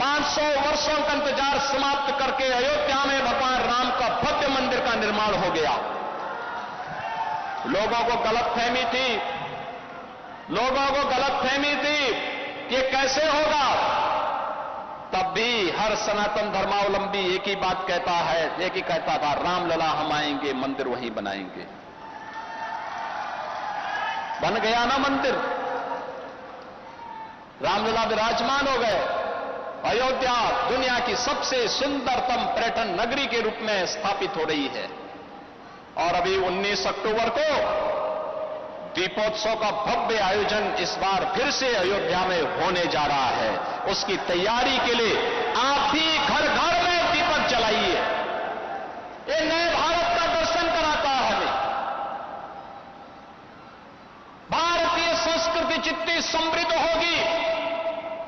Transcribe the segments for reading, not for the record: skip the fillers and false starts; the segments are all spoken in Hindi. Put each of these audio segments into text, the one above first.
500 वर्षों का इंतजार समाप्त करके अयोध्या में भगवान राम का भव्य मंदिर का निर्माण हो गया। लोगों को गलतफहमी थी कि ये कैसे होगा। तब भी हर सनातन धर्मावलंबी एक ही बात कहता था, रामलला हम आएंगे, मंदिर वहीं बनाएंगे। बन गया ना मंदिर, रामलला विराजमान हो गए। अयोध्या दुनिया की सबसे सुंदरतम पर्यटन नगरी के रूप में स्थापित हो रही है। और अभी 19 अक्टूबर को दीपोत्सव का भव्य आयोजन इस बार फिर से अयोध्या में होने जा रहा है। उसकी तैयारी के लिए आप भी घर घर में दीपक जलाइए। ये नए भारत का दर्शन कराता है हमें। भारतीय संस्कृति जितनी समृद्ध होगी,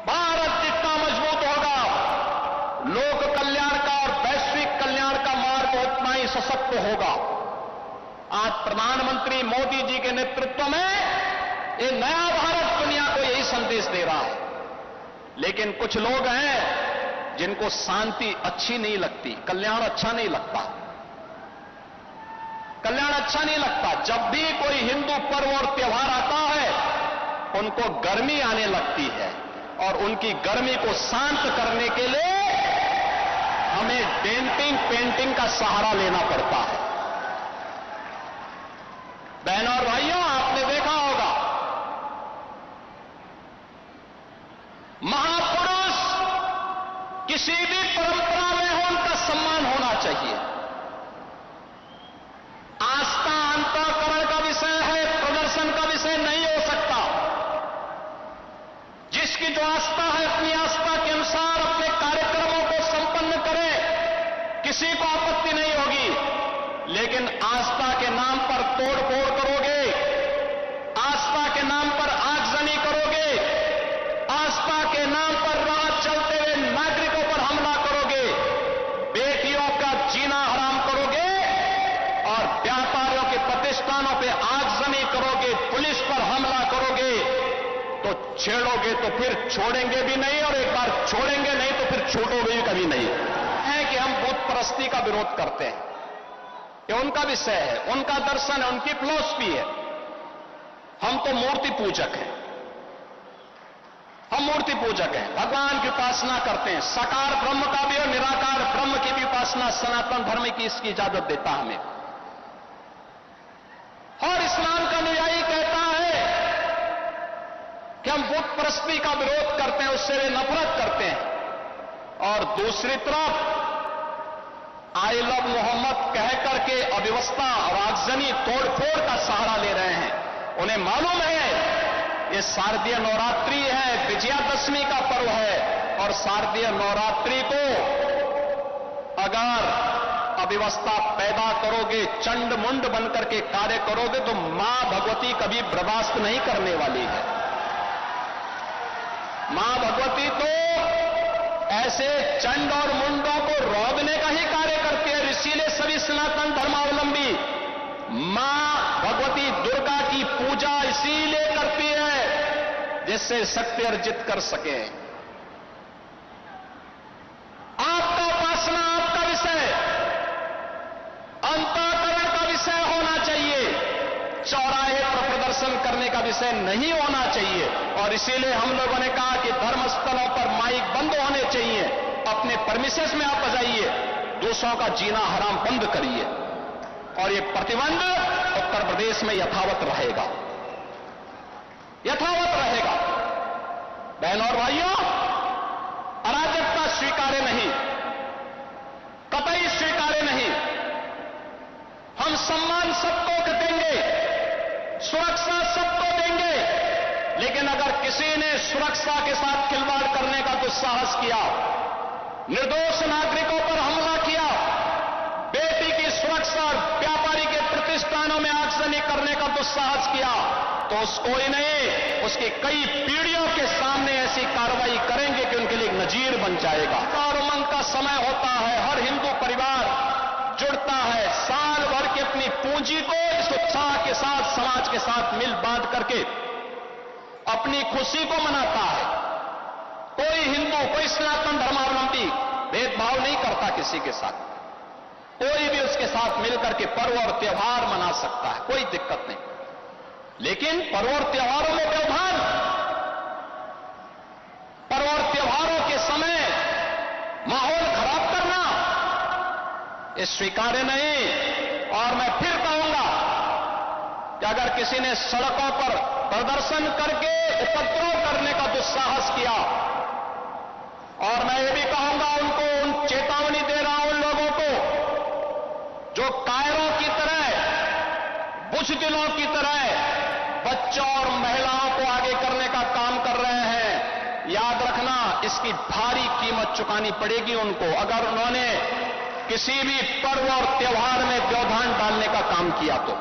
भारत जितना मजबूत होगा, लोक कल्याण का और वैश्विक कल्याण का मार्ग उतना ही सशक्त होगा। आज प्रधानमंत्री मोदी जी के नेतृत्व में ये नया भारत दुनिया को यही संदेश दे रहा है। लेकिन कुछ लोग हैं जिनको शांति अच्छी नहीं लगती, कल्याण अच्छा नहीं लगता। जब भी कोई हिंदू पर्व और त्योहार आता है, उनको गर्मी आने लगती है और उनकी गर्मी को शांत करने के लिए हमें पेंटिंग का सहारा लेना पड़ता है। बहनों और भाइयों, आपने देखा होगा, महापुरुष किसी भी परंपरा में हो, उनका सम्मान होना चाहिए। आस्था अंतःकरण का विषय है, प्रदर्शन का विषय नहीं हो सकता। जिसकी जो आस्था है, अपनी आस्था के अनुसार अपने कार्यक्रमों को संपन्न करे, किसी को आपत्ति नहीं होगी। लेकिन आस्था के नाम पर तोड़फोड़ करोगे, आस्था के नाम पर आगजनी करोगे, आस्था के नाम पर राह चलते हुए नागरिकों पर हमला करोगे, बेटियों का जीना हराम करोगे और व्यापारियों के प्रतिष्ठानों पे आगजनी करोगे, पुलिस पर हमला करोगे, तो छेड़ोगे तो फिर छोड़ेंगे भी नहीं, और एक बार छोड़ेंगे नहीं तो फिर छूटोगे भी कभी नहीं। है कि हम बुत परस्ती का विरोध करते हैं, ये उनका विषय है, उनका दर्शन है, उनकी फिलॉसफी है। हम तो मूर्ति पूजक हैं, भगवान की उपासना करते हैं। साकार ब्रह्म का भी और निराकार ब्रह्म की भी उपासना सनातन धर्म की इसकी इजाजत देता हमें। और इस्लाम का अनुयायी कहता है कि हम बुत परस्ती का विरोध करते हैं, उससे वे नफरत करते हैं। और दूसरी तरफ आई लव मोहम्मद कह करके अव्यवस्था और आगजनी तोड़फोड़ का सहारा ले रहे हैं। उन्हें मालूम है ये शारदीय नवरात्रि है, विजयादशमी का पर्व है, और शारदीय नवरात्रि को अगर अव्यवस्था पैदा करोगे, चंड मुंड बनकर के कार्य करोगे, तो मां भगवती कभी बर्दाश्त नहीं करने वाली है। मां भगवती तो ऐसे चंड और मुंडों को रोकने का ही कार्य करती है। इसीलिए सभी सनातन धर्मावलंबी मां भगवती दुर्गा की पूजा इसीलिए करती है जिससे शक्ति अर्जित कर सके। आपका उपासना आपका विषय, अंतःकरण का विषय होना चाहिए, चौराहे पर प्रदर्शन करने का विषय नहीं होना चाहिए। और इसीलिए हम लोगों ने कहा कि धर्मस्थलों पर माइक बंद होने चाहिए, अपने परमिशंस में आप बजाइए, दूसरों का जीना हराम बंद करिए। और ये प्रतिबंध उत्तर प्रदेश में यथावत रहेगा। बहनों और भाइयों, अराजकता स्वीकार्य नहीं, कतई स्वीकार्य नहीं। हम सम्मान सबको देंगे, सुरक्षा सबको देंगे, लेकिन अगर किसी ने सुरक्षा के साथ खिलवाड़ करने का दुस्साहस किया, निर्दोष नागरिकों पर हमला किया, बेटी की सुरक्षा और व्यापारी के प्रतिष्ठानों में आगजनी करने का दुस्साहस किया, तो उसको ही नहीं, उसकी कई पीढ़ियों के सामने ऐसी कार्रवाई करेंगे कि उनके लिए एक नजीर बन जाएगा। और उमंग का समय होता है, हर हिंदू परिवार जुड़ता है, साल भर की अपनी पूंजी को इस उत्साह के साथ समाज के साथ मिल बांध करके अपनी खुशी को मनाता है। कोई हिंदू कोई सनातन धर्मावलंबी भेदभाव नहीं करता किसी के साथ। कोई भी उसके साथ मिलकर के पर्व और त्योहार मना सकता है, कोई दिक्कत नहीं। लेकिन पर्व और त्योहारों में व्यवधान, पर्व और त्योहारों के समय माहौल खराब करना, ये स्वीकार्य नहीं। और मैं फिर कहूंगा कि अगर किसी ने सड़कों पर प्रदर्शन करके उपद्रव करने का दुस्साहस किया, और मैं ये भी कहूंगा उनको, उन चेतावनी दे रहा हूं उन लोगों को जो कायरों की तरह, बुज़दिलों की तरह बच्चों और महिलाओं को आगे करने का काम कर रहे हैं, याद रखना इसकी भारी कीमत चुकानी पड़ेगी उनको, अगर उन्होंने किसी भी पर्व और त्योहार में व्यवधान डालने का काम किया तो।